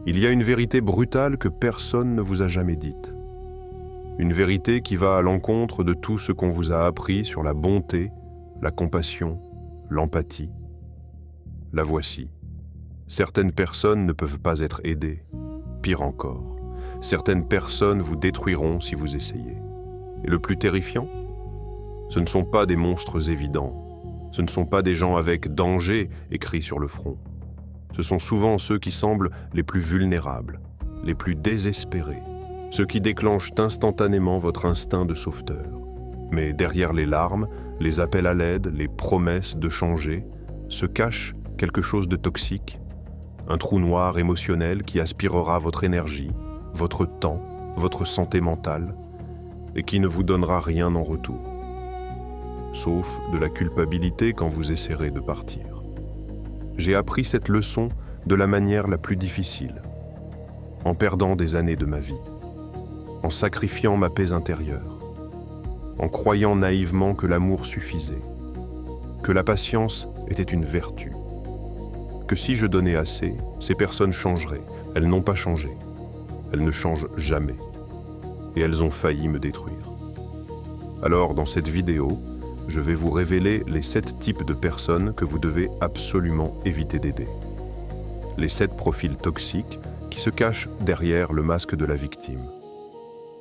Il y a une vérité brutale que personne ne vous a jamais dite. Une vérité qui va à l'encontre de tout ce qu'on vous a appris sur la bonté, la compassion, l'empathie. La voici. Certaines personnes ne peuvent pas être aidées. Pire encore, certaines personnes vous détruiront si vous essayez. Et le plus terrifiant, ce ne sont pas des monstres évidents. Ce ne sont pas des gens avec « danger » écrit sur le front. Ce sont souvent ceux qui semblent les plus vulnérables, les plus désespérés, ceux qui déclenchent instantanément votre instinct de sauveteur. Mais derrière les larmes, les appels à l'aide, les promesses de changer, se cache quelque chose de toxique, un trou noir émotionnel qui aspirera votre énergie, votre temps, votre santé mentale, et qui ne vous donnera rien en retour, sauf de la culpabilité quand vous essaierez de partir. J'ai appris cette leçon de la manière la plus difficile, en perdant des années de ma vie, en sacrifiant ma paix intérieure, en croyant naïvement que l'amour suffisait, que la patience était une vertu, que si je donnais assez, ces personnes changeraient. Elles n'ont pas changé, elles ne changent jamais, et elles ont failli me détruire. Alors, dans cette vidéo, je vais vous révéler les 7 types de personnes que vous devez absolument éviter d'aider. Les 7 profils toxiques qui se cachent derrière le masque de la victime.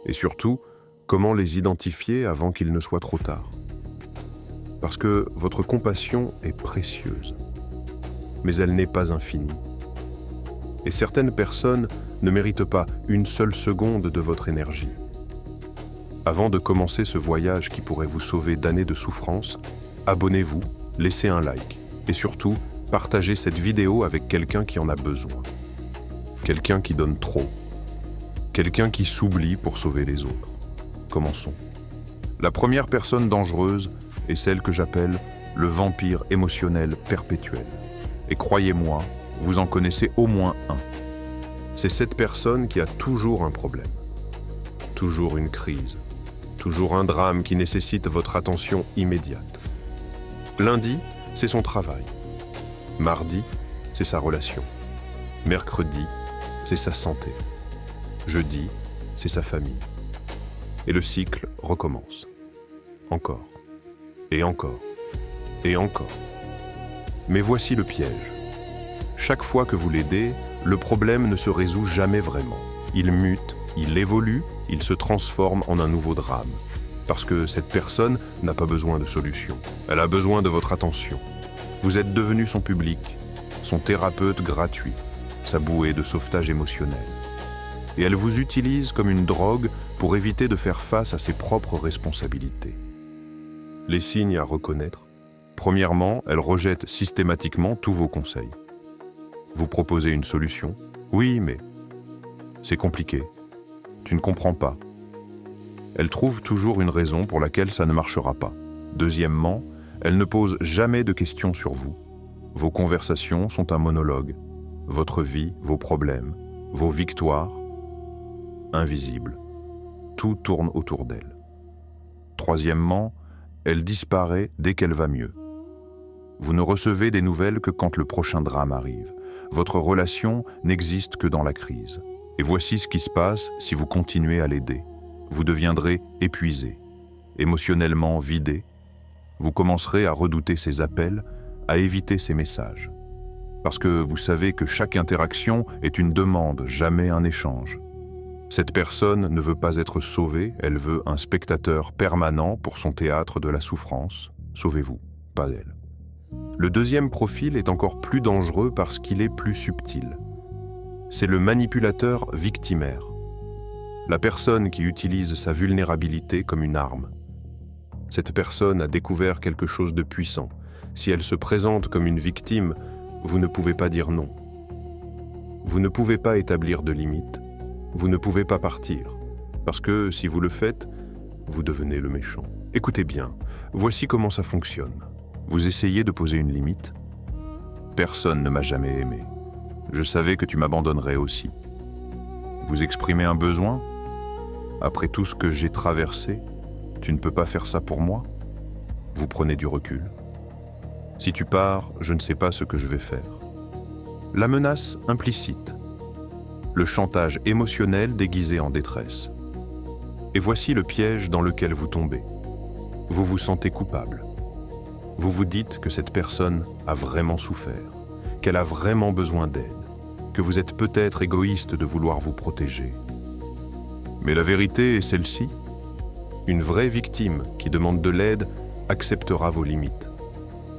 Et surtout, comment les identifier avant qu'il ne soit trop tard. Parce que votre compassion est précieuse, mais elle n'est pas infinie. Et certaines personnes ne méritent pas une seule seconde de votre énergie. Avant de commencer ce voyage qui pourrait vous sauver d'années de souffrance, abonnez-vous, laissez un like et surtout, partagez cette vidéo avec quelqu'un qui en a besoin. Quelqu'un qui donne trop. Quelqu'un qui s'oublie pour sauver les autres. Commençons. La première personne dangereuse est celle que j'appelle le vampire émotionnel perpétuel. Et croyez-moi, vous en connaissez au moins un. C'est cette personne qui a toujours un problème, toujours une crise, toujours un drame qui nécessite votre attention immédiate. Lundi, c'est son travail. Mardi, c'est sa relation. Mercredi, c'est sa santé. Jeudi, c'est sa famille. Et le cycle recommence. Encore. Et encore. Et encore. Mais voici le piège. Chaque fois que vous l'aidez, le problème ne se résout jamais vraiment. Il mute, il évolue, il se transforme en un nouveau drame. Parce que cette personne n'a pas besoin de solution. Elle a besoin de votre attention. Vous êtes devenu son public, son thérapeute gratuit, sa bouée de sauvetage émotionnel. Et elle vous utilise comme une drogue pour éviter de faire face à ses propres responsabilités. Les signes à reconnaître. Premièrement, elle rejette systématiquement tous vos conseils. Vous proposez une solution. Oui, mais c'est compliqué. Tu ne comprends pas. Elle trouve toujours une raison pour laquelle ça ne marchera pas. Deuxièmement, elle ne pose jamais de questions sur vous. Vos conversations sont un monologue. Votre vie, vos problèmes, vos victoires, invisibles. Tout tourne autour d'elle. Troisièmement, elle disparaît dès qu'elle va mieux. Vous ne recevez des nouvelles que quand le prochain drame arrive. Votre relation n'existe que dans la crise. Et voici ce qui se passe si vous continuez à l'aider. Vous deviendrez épuisé, émotionnellement vidé. Vous commencerez à redouter ses appels, à éviter ses messages. Parce que vous savez que chaque interaction est une demande, jamais un échange. Cette personne ne veut pas être sauvée, elle veut un spectateur permanent pour son théâtre de la souffrance. Sauvez-vous, pas elle. Le deuxième profil est encore plus dangereux parce qu'il est plus subtil. C'est le manipulateur victimaire. La personne qui utilise sa vulnérabilité comme une arme. Cette personne a découvert quelque chose de puissant. Si elle se présente comme une victime, vous ne pouvez pas dire non. Vous ne pouvez pas établir de limites. Vous ne pouvez pas partir. Parce que si vous le faites, vous devenez le méchant. Écoutez bien, voici comment ça fonctionne. Vous essayez de poser une limite. Personne ne m'a jamais aimé. Je savais que tu m'abandonnerais aussi. Vous exprimez un besoin. Après tout ce que j'ai traversé, tu ne peux pas faire ça pour moi. Vous prenez du recul. Si tu pars, je ne sais pas ce que je vais faire. La menace implicite. le chantage émotionnel déguisé en détresse. Et voici le piège dans lequel vous tombez. Vous vous sentez coupable. Vous vous dites que cette personne a vraiment souffert, qu'elle a vraiment besoin d'aide, que vous êtes peut-être égoïste de vouloir vous protéger. Mais la vérité est celle-ci. Une vraie victime qui demande de l'aide acceptera vos limites,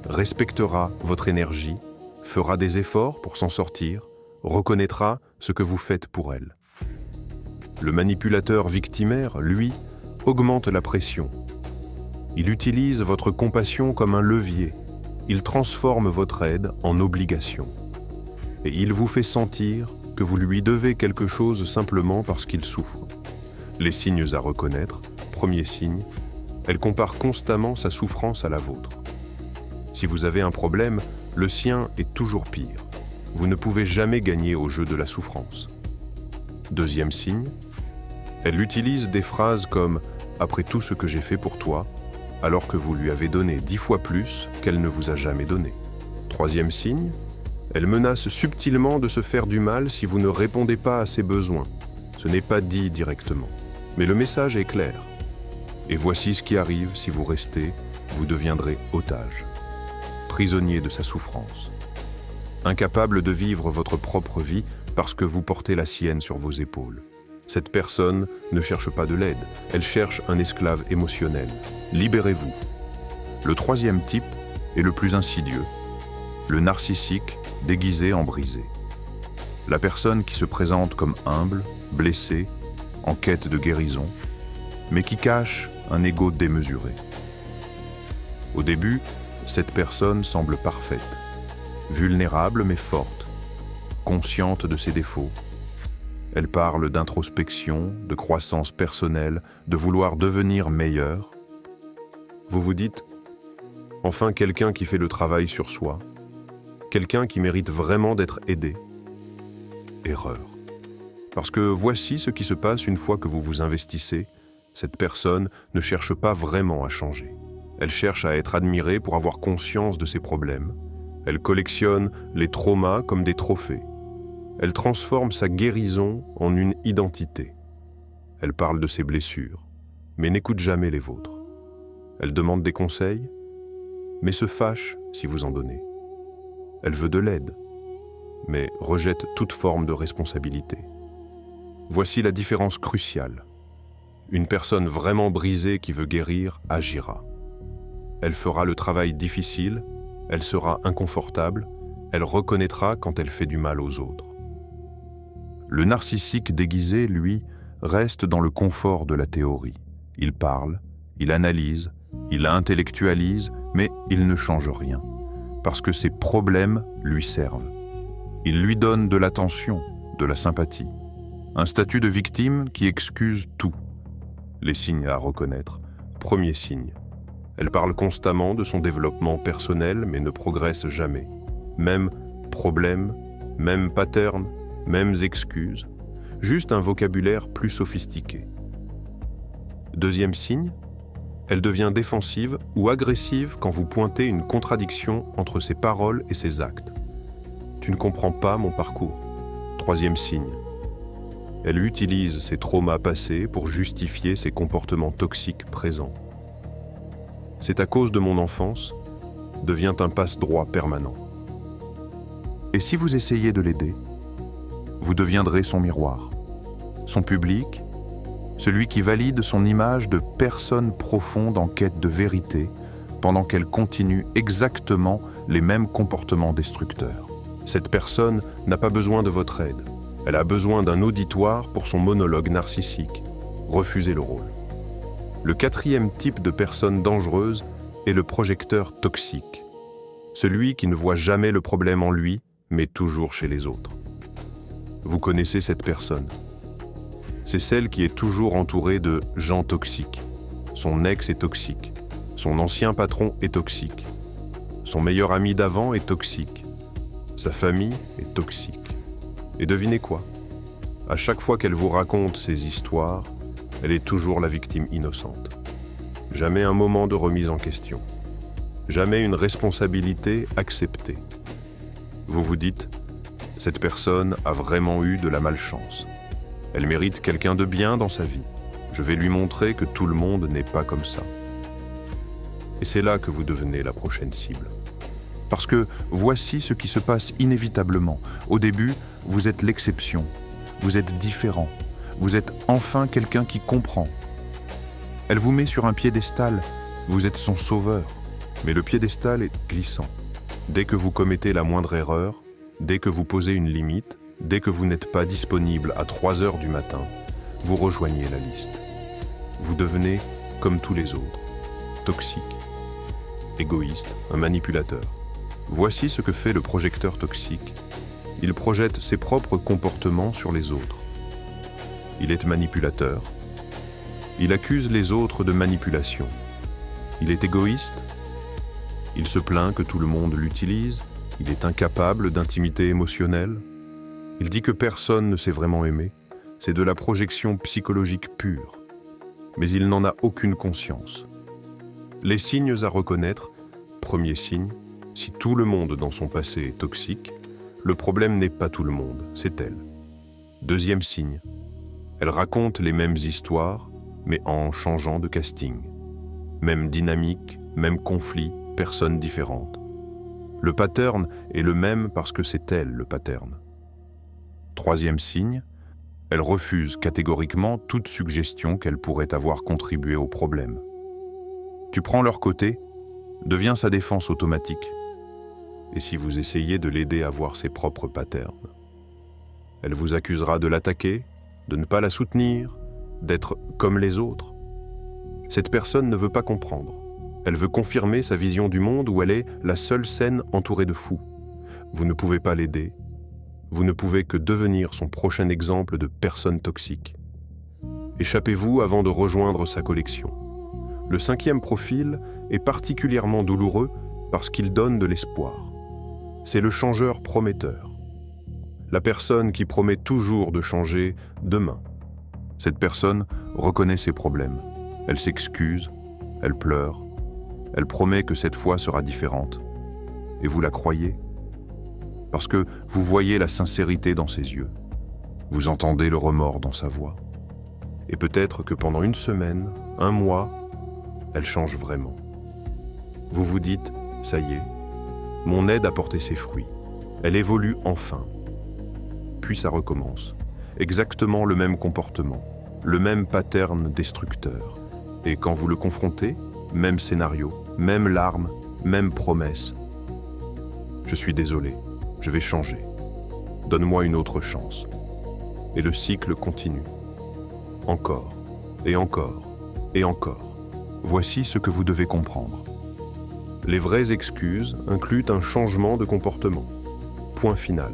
respectera votre énergie, fera des efforts pour s'en sortir, reconnaîtra ce que vous faites pour elle. Le manipulateur victimaire, lui, augmente la pression. Il utilise votre compassion comme un levier. Il transforme votre aide en obligation. Et il vous fait sentir que vous lui devez quelque chose simplement parce qu'il souffre. Les signes à reconnaître. Premier signe, elle compare constamment sa souffrance à la vôtre. Si vous avez un problème, le sien est toujours pire. Vous ne pouvez jamais gagner au jeu de la souffrance. Deuxième signe, elle utilise des phrases comme « après tout ce que j'ai fait pour toi », alors que vous lui avez donné 10 fois plus qu'elle ne vous a jamais donné. Troisième signe, elle menace subtilement de se faire du mal si vous ne répondez pas à ses besoins. Ce n'est pas dit directement, mais le message est clair. Et voici ce qui arrive si vous restez, vous deviendrez otage, prisonnier de sa souffrance, incapable de vivre votre propre vie parce que vous portez la sienne sur vos épaules. Cette personne ne cherche pas de l'aide, elle cherche un esclave émotionnel. Libérez-vous. Le troisième type est le plus insidieux, le narcissique déguisé en brisé. La personne qui se présente comme humble, blessée, en quête de guérison, mais qui cache un ego démesuré. Au début, cette personne semble parfaite, vulnérable mais forte, consciente de ses défauts. Elle parle d'introspection, de croissance personnelle, de vouloir devenir meilleur. Vous vous dites, enfin quelqu'un qui fait le travail sur soi, quelqu'un qui mérite vraiment d'être aidé. Erreur. Parce que voici ce qui se passe une fois que vous vous investissez. Cette personne ne cherche pas vraiment à changer. Elle cherche à être admirée pour avoir conscience de ses problèmes. Elle collectionne les traumas comme des trophées. Elle transforme sa guérison en une identité. Elle parle de ses blessures, mais n'écoute jamais les vôtres. Elle demande des conseils, mais se fâche si vous en donnez. Elle veut de l'aide, mais rejette toute forme de responsabilité. Voici la différence cruciale. Une personne vraiment brisée qui veut guérir agira. Elle fera le travail difficile, elle sera inconfortable, elle reconnaîtra quand elle fait du mal aux autres. Le narcissique déguisé, lui, reste dans le confort de la théorie. Il parle, il analyse, il intellectualise, mais il ne change rien, parce que ses problèmes lui servent. Il lui donne de l'attention, de la sympathie, un statut de victime qui excuse tout. Les signes à reconnaître. Premier signe. Elle parle constamment de son développement personnel, mais ne progresse jamais. Même problème, même pattern, mêmes excuses, juste un vocabulaire plus sophistiqué. Deuxième signe, elle devient défensive ou agressive quand vous pointez une contradiction entre ses paroles et ses actes. Tu ne comprends pas mon parcours. Troisième signe. Elle utilise ses traumas passés pour justifier ses comportements toxiques présents. C'est à cause de mon enfance, devient un passe-droit permanent. Et si vous essayez de l'aider, vous deviendrez son miroir, son public, celui qui valide son image de personne profonde en quête de vérité, pendant qu'elle continue exactement les mêmes comportements destructeurs. Cette personne n'a pas besoin de votre aide. Elle a besoin d'un auditoire pour son monologue narcissique. Refusez le rôle. Le quatrième type de personne dangereuse est le projecteur toxique. Celui qui ne voit jamais le problème en lui, mais toujours chez les autres. Vous connaissez cette personne. C'est celle qui est toujours entourée de gens toxiques. Son ex est toxique. Son ancien patron est toxique. Son meilleur ami d'avant est toxique. Sa famille est toxique. Et devinez quoi? À chaque fois qu'elle vous raconte ses histoires, elle est toujours la victime innocente. Jamais un moment de remise en question. Jamais une responsabilité acceptée. Vous vous dites, Cette personne a vraiment eu de la malchance. Elle mérite quelqu'un de bien dans sa vie. Je vais lui montrer que tout le monde n'est pas comme ça. Et c'est là que vous devenez la prochaine cible. Parce que voici ce qui se passe inévitablement. Au début, vous êtes l'exception. Vous êtes différent. Vous êtes enfin quelqu'un qui comprend. Elle vous met sur un piédestal. Vous êtes son sauveur. Mais le piédestal est glissant. Dès que vous commettez la moindre erreur, dès que vous posez une limite, dès que vous n'êtes pas disponible à 3 heures du matin, vous rejoignez la liste. Vous devenez comme tous les autres, toxique, égoïste, un manipulateur. Voici ce que fait le projecteur toxique. Il projette ses propres comportements sur les autres. Il est manipulateur. Il accuse les autres de manipulation. Il est égoïste. Il se plaint que tout le monde l'utilise. Il est incapable d'intimité émotionnelle. Il dit que personne ne s'est vraiment aimé. C'est de la projection psychologique pure. Mais il n'en a aucune conscience. Les signes à reconnaître. Premier signe, si tout le monde dans son passé est toxique, le problème n'est pas tout le monde, c'est elle. Deuxième signe, elle raconte les mêmes histoires, mais en changeant de casting. Même dynamique, même conflit, personne différente. Le pattern est le même parce que c'est elle le pattern. Troisième signe, elle refuse catégoriquement toute suggestion qu'elle pourrait avoir contribué au problème. Tu prends leur côté, devient sa défense automatique. Et si vous essayez de l'aider à voir ses propres patterns, elle vous accusera de l'attaquer, de ne pas la soutenir, d'être comme les autres. Cette personne ne veut pas comprendre. Elle veut confirmer sa vision du monde où elle est la seule saine entourée de fous. Vous ne pouvez pas l'aider. Vous ne pouvez que devenir son prochain exemple de personne toxique. Échappez-vous avant de rejoindre sa collection. Le cinquième profil est particulièrement douloureux parce qu'il donne de l'espoir. C'est le changeur prometteur. La personne qui promet toujours de changer demain. Cette personne reconnaît ses problèmes. Elle s'excuse, elle pleure, elle promet que cette fois sera différente. Et vous la croyez ? Parce que vous voyez la sincérité dans ses yeux. Vous entendez le remords dans sa voix. Et peut-être que pendant une semaine, un mois, elle change vraiment. Vous vous dites, ça y est, mon aide a porté ses fruits. Elle évolue enfin. Puis ça recommence. Exactement le même comportement, le même pattern destructeur. Et quand vous le confrontez, même scénario, même larmes, même promesse. Je suis désolé, je vais changer. Donne-moi une autre chance. Et le cycle continue. Encore, et encore, et encore. Voici ce que vous devez comprendre. Les vraies excuses incluent un changement de comportement. Point final.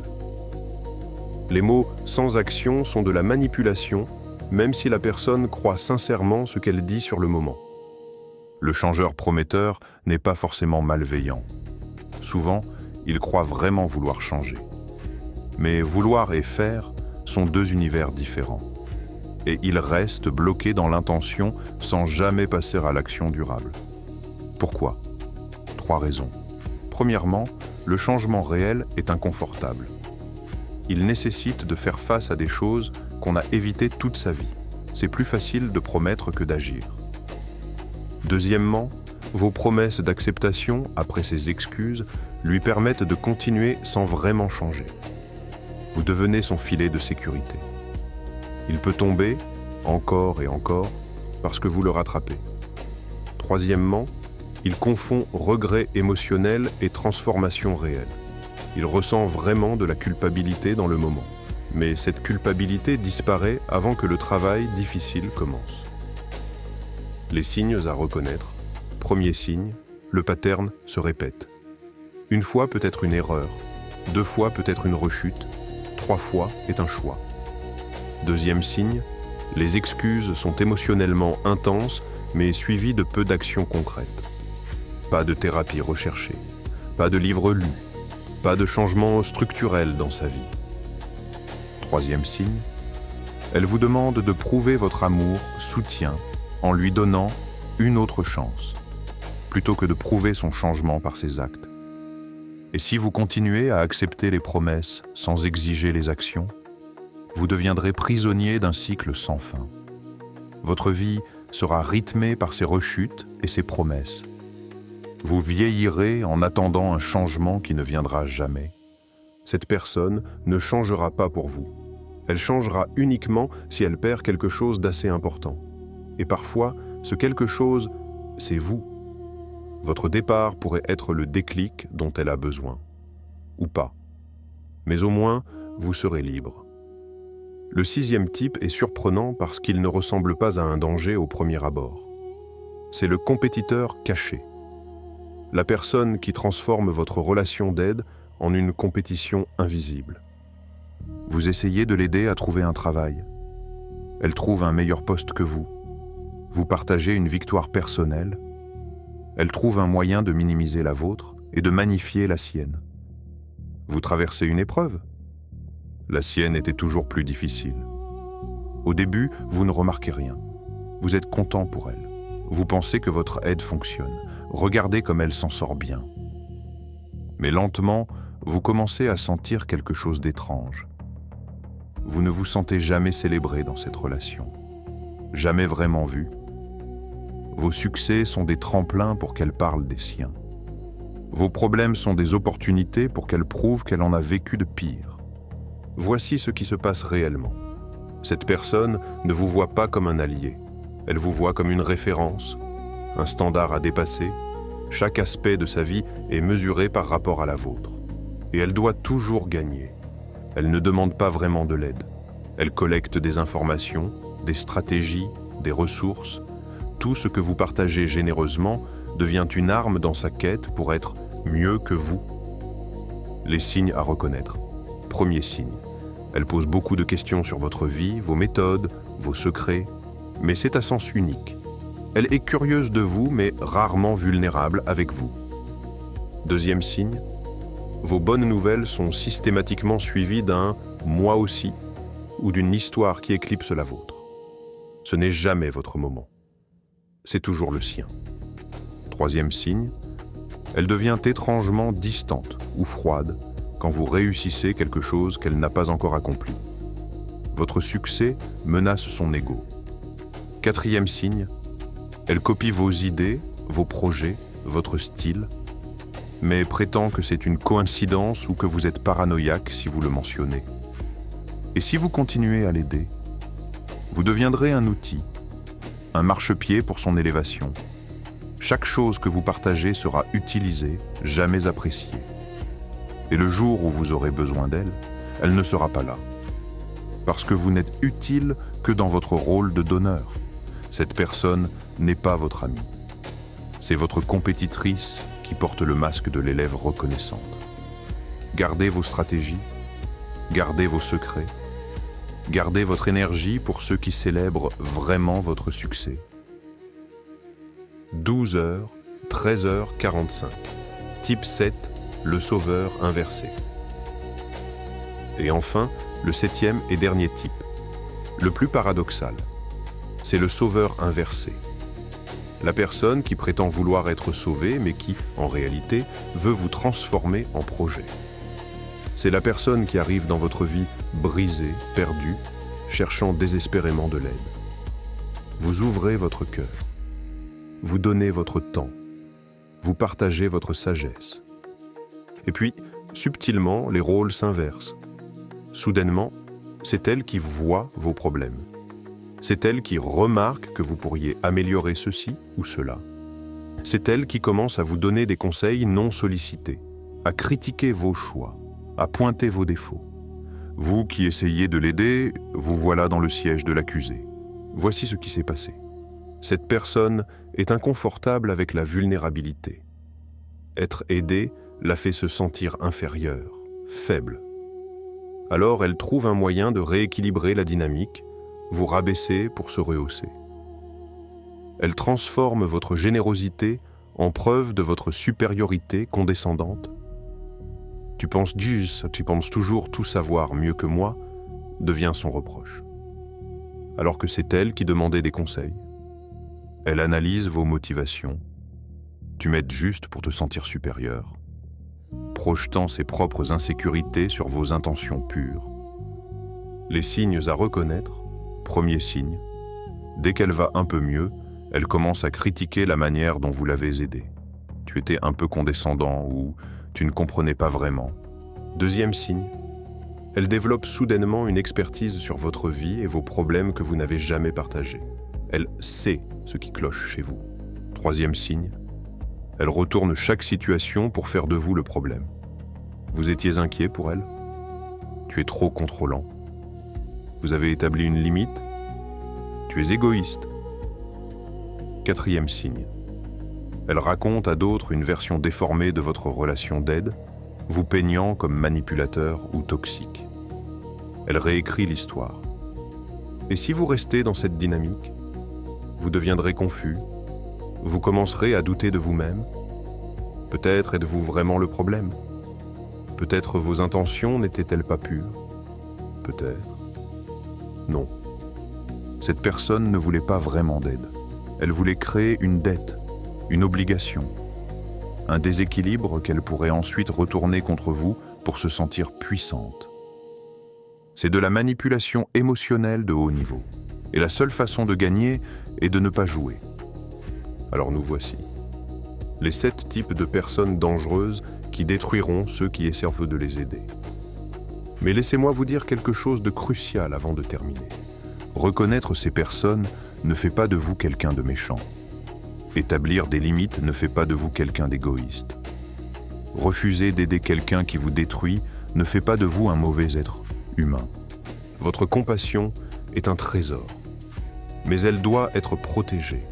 Les mots « sans action » sont de la manipulation, même si la personne croit sincèrement ce qu'elle dit sur le moment. Le changeur prometteur n'est pas forcément malveillant. Souvent, il croit vraiment vouloir changer. Mais vouloir et faire sont deux univers différents. Et il reste bloqué dans l'intention sans jamais passer à l'action durable. Pourquoi ? 3 raisons. Premièrement, le changement réel est inconfortable. Il nécessite de faire face à des choses qu'on a évitées toute sa vie. C'est plus facile de promettre que d'agir. Deuxièmement, vos promesses d'acceptation, après ces excuses, lui permettent de continuer sans vraiment changer. Vous devenez son filet de sécurité. Il peut tomber, encore et encore, parce que vous le rattrapez. Troisièmement, il confond regret émotionnel et transformation réelle. Il ressent vraiment de la culpabilité dans le moment. Mais cette culpabilité disparaît avant que le travail difficile commence. Les signes à reconnaître. Premier signe, le pattern se répète. Une fois peut être une erreur, 2 fois peut être une rechute, 3 fois est un choix. Deuxième signe, les excuses sont émotionnellement intenses mais suivies de peu d'actions concrètes. Pas de thérapie recherchée, pas de livre lu, pas de changement structurel dans sa vie. Troisième signe, elle vous demande de prouver votre amour, soutien, en lui donnant une autre chance, plutôt que de prouver son changement par ses actes. Et si vous continuez à accepter les promesses sans exiger les actions, vous deviendrez prisonnier d'un cycle sans fin. Votre vie sera rythmée par ces rechutes et ces promesses. Vous vieillirez en attendant un changement qui ne viendra jamais. Cette personne ne changera pas pour vous. Elle changera uniquement si elle perd quelque chose d'assez important. Et parfois, ce quelque chose, c'est vous. Votre départ pourrait être le déclic dont elle a besoin. Ou pas. Mais au moins, vous serez libre. Le 6e type est surprenant parce qu'il ne ressemble pas à un danger au premier abord. C'est le compétiteur caché. La personne qui transforme votre relation d'aide en une compétition invisible. Vous essayez de l'aider à trouver un travail. Elle trouve un meilleur poste que vous. Vous partagez une victoire personnelle. Elle trouve un moyen de minimiser la vôtre et de magnifier la sienne. Vous traversez une épreuve. La sienne était toujours plus difficile. Au début, vous ne remarquez rien. Vous êtes content pour elle. Vous pensez que votre aide fonctionne. Regardez comme elle s'en sort bien. Mais lentement, vous commencez à sentir quelque chose d'étrange. Vous ne vous sentez jamais célébré dans cette relation. Jamais vraiment vu. Vos succès sont des tremplins pour qu'elle parle des siens. Vos problèmes sont des opportunités pour qu'elle prouve qu'elle en a vécu de pire. Voici ce qui se passe réellement. Cette personne ne vous voit pas comme un allié. Elle vous voit comme une référence, un standard à dépasser. Chaque aspect de sa vie est mesuré par rapport à la vôtre. Et elle doit toujours gagner. Elle ne demande pas vraiment de l'aide. Elle collecte des informations, des stratégies, des ressources. Tout ce que vous partagez généreusement devient une arme dans sa quête pour être mieux que vous. Les signes à reconnaître. Premier signe. Elle pose beaucoup de questions sur votre vie, vos méthodes, vos secrets, mais c'est à sens unique. Elle est curieuse de vous, mais rarement vulnérable avec vous. Deuxième signe. Vos bonnes nouvelles sont systématiquement suivies d'un « moi aussi » ou d'une histoire qui éclipse la vôtre. Ce n'est jamais votre moment. C'est toujours le sien. Troisième signe, elle devient étrangement distante ou froide quand vous réussissez quelque chose qu'elle n'a pas encore accompli. Votre succès menace son ego. Quatrième signe, elle copie vos idées, vos projets, votre style, mais prétend que c'est une coïncidence ou que vous êtes paranoïaque si vous le mentionnez. Et si vous continuez à l'aider, vous deviendrez un outil, un marchepied pour son élévation. Chaque chose que vous partagez sera utilisée, jamais appréciée. Et le jour où vous aurez besoin d'elle, elle ne sera pas là. Parce que vous n'êtes utile que dans votre rôle de donneur. Cette personne n'est pas votre amie. C'est votre compétitrice qui porte le masque de l'élève reconnaissante. Gardez vos stratégies, gardez vos secrets, gardez votre énergie pour ceux qui célèbrent vraiment votre succès. 12h, 13h45. Type 7, le sauveur inversé. Et enfin, le 7e et dernier type, le plus paradoxal. C'est le sauveur inversé. La personne qui prétend vouloir être sauvée, mais qui, en réalité, veut vous transformer en projet. C'est la personne qui arrive dans votre vie brisée, perdue, cherchant désespérément de l'aide. Vous ouvrez votre cœur. Vous donnez votre temps. Vous partagez votre sagesse. Et puis, subtilement, les rôles s'inversent. Soudainement, c'est elle qui voit vos problèmes. C'est elle qui remarque que vous pourriez améliorer ceci ou cela. C'est elle qui commence à vous donner des conseils non sollicités, à critiquer vos choix, à pointer vos défauts. Vous qui essayez de l'aider, vous voilà dans le siège de l'accusé. Voici ce qui s'est passé. Cette personne est inconfortable avec la vulnérabilité. Être aidée la fait se sentir inférieure, faible. Alors elle trouve un moyen de rééquilibrer la dynamique, vous rabaisser pour se rehausser. Elle transforme votre générosité en preuve de votre supériorité condescendante. Tu penses toujours tout savoir mieux que moi, devient son reproche. Alors que c'est elle qui demandait des conseils. Elle analyse vos motivations. Tu m'aides juste pour te sentir supérieur. projetant ses propres insécurités sur vos intentions pures. Les signes à reconnaître, premier signe, dès qu'elle va un peu mieux, elle commence à critiquer la manière dont vous l'avez aidée. Tu étais un peu condescendant ou tu ne comprenais pas vraiment. Deuxième signe, elle développe soudainement une expertise sur votre vie et vos problèmes que vous n'avez jamais partagés. Elle sait ce qui cloche chez vous. Troisième signe, elle retourne chaque situation pour faire de vous le problème. Vous étiez inquiet pour elle? Tu es trop contrôlant. Vous avez établi une limite? Tu es égoïste. Quatrième signe, elle raconte à d'autres une version déformée de votre relation d'aide, vous peignant comme manipulateur ou toxique. Elle réécrit l'histoire. Et si vous restez dans cette dynamique, vous deviendrez confus, vous commencerez à douter de vous-même. Peut-être êtes-vous vraiment le problème. Peut-être vos intentions n'étaient-elles pas pures. Peut-être. Non. Cette personne ne voulait pas vraiment d'aide. Elle voulait créer une dette, une obligation, un déséquilibre qu'elle pourrait ensuite retourner contre vous pour se sentir puissante. C'est de la manipulation émotionnelle de haut niveau. Et la seule façon de gagner est de ne pas jouer. Alors nous voici. Les 7 types de personnes dangereuses qui détruiront ceux qui essaient de les aider. Mais laissez-moi vous dire quelque chose de crucial avant de terminer. Reconnaître ces personnes ne fait pas de vous quelqu'un de méchant. Établir des limites ne fait pas de vous quelqu'un d'égoïste. Refuser d'aider quelqu'un qui vous détruit ne fait pas de vous un mauvais être humain. Votre compassion est un trésor, mais elle doit être protégée.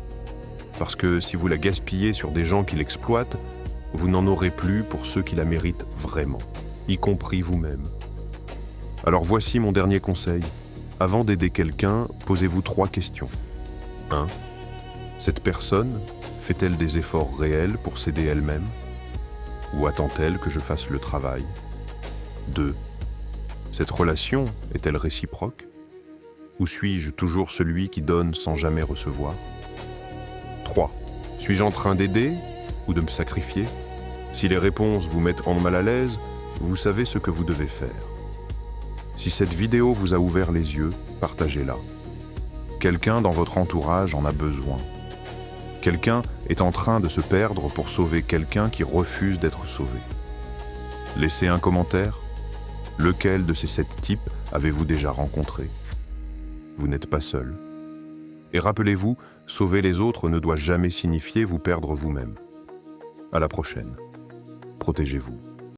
Parce que si vous la gaspillez sur des gens qui l'exploitent, vous n'en aurez plus pour ceux qui la méritent vraiment, y compris vous-même. Alors voici mon dernier conseil. Avant d'aider quelqu'un, posez-vous 3 questions. 1. Cette personne fait-elle des efforts réels pour s'aider elle-même? Ou attend-elle que je fasse le travail? 2. Cette relation est-elle réciproque? Ou suis-je toujours celui qui donne sans jamais recevoir? 3. Suis-je en train d'aider ou de me sacrifier? Si les réponses vous mettent en mal à l'aise, vous savez ce que vous devez faire. Si cette vidéo vous a ouvert les yeux, partagez-la. Quelqu'un dans votre entourage en a besoin. Quelqu'un est en train de se perdre pour sauver quelqu'un qui refuse d'être sauvé. Laissez un commentaire. Lequel de ces 7 types avez-vous déjà rencontré? Vous n'êtes pas seul. Et rappelez-vous, sauver les autres ne doit jamais signifier vous perdre vous-même. À la prochaine. Protégez-vous.